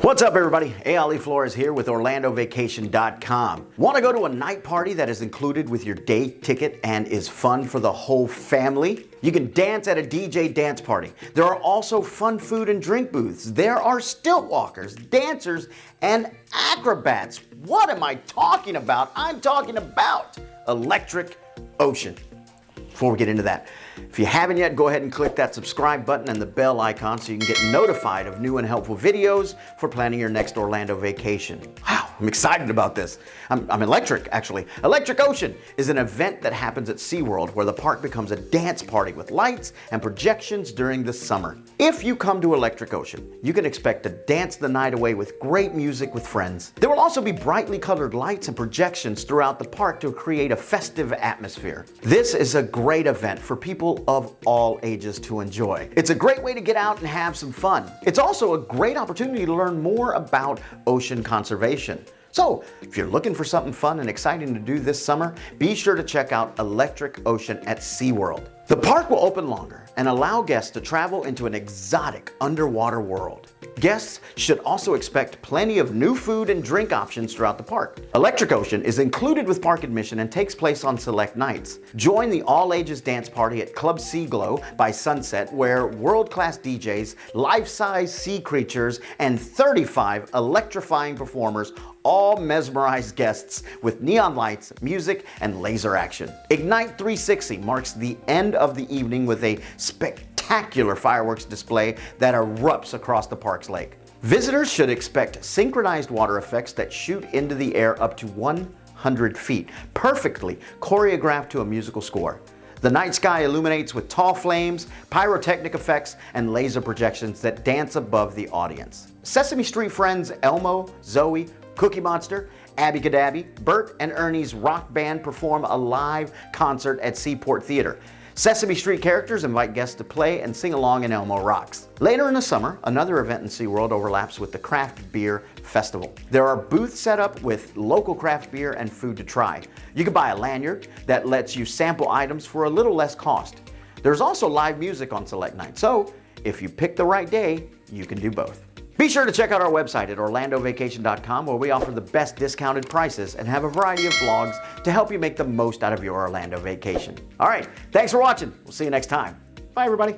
What's up, everybody? Ali Flores here with OrlandoVacation.com. Want to go to a night party that is included with your day ticket and is fun for the whole family? You can dance at a DJ dance party. There are also fun food and drink booths. There are stilt walkers, dancers, and acrobats. What am I talking about? I'm talking about Electric Ocean. Before we get into that, if you haven't yet, go ahead and click that subscribe button and the bell icon so you can get notified of new and helpful videos for planning your next Orlando vacation. Wow, I'm excited about this. I'm electric, actually. Electric Ocean is an event that happens at SeaWorld where the park becomes a dance party with lights and projections during the summer. If you come to Electric Ocean, you can expect to dance the night away with great music with friends. There will also be brightly colored lights and projections throughout the park to create a festive atmosphere. This is a great event for people of all ages to enjoy. It's a great way to get out and have some fun. It's also a great opportunity to learn more about ocean conservation. So, if you're looking for something fun and exciting to do this summer, be sure to check out Electric Ocean at SeaWorld. The park will open longer and allow guests to travel into an exotic underwater world. Guests should also expect plenty of new food and drink options throughout the park. Electric Ocean is included with park admission and takes place on select nights. Join the all-ages dance party at Club Sea Glow by sunset, where world-class DJs, life-size sea creatures, and 35 electrifying performers all mesmerize guests with neon lights, music, and laser action. Ignite 360 marks the end of the evening with a spectacular fireworks display that erupts across the park's lake. Visitors should expect synchronized water effects that shoot into the air up to 100 feet, perfectly choreographed to a musical score. The night sky illuminates with tall flames, pyrotechnic effects, and laser projections that dance above the audience. Sesame Street friends Elmo, Zoe, Cookie Monster, Abby Cadabby, Bert, and Ernie's rock band perform a live concert at Seaport Theater. Sesame Street characters invite guests to play and sing along in Elmo Rocks. Later in the summer, another event in SeaWorld overlaps with the Craft Beer Festival. There are booths set up with local craft beer and food to try. You can buy a lanyard that lets you sample items for a little less cost. There's also live music on select nights, so if you pick the right day, you can do both. Be sure to check out our website at OrlandoVacation.com, where we offer the best discounted prices and have a variety of vlogs to help you make the most out of your Orlando vacation. All right, thanks for watching. We'll see you next time. Bye, everybody.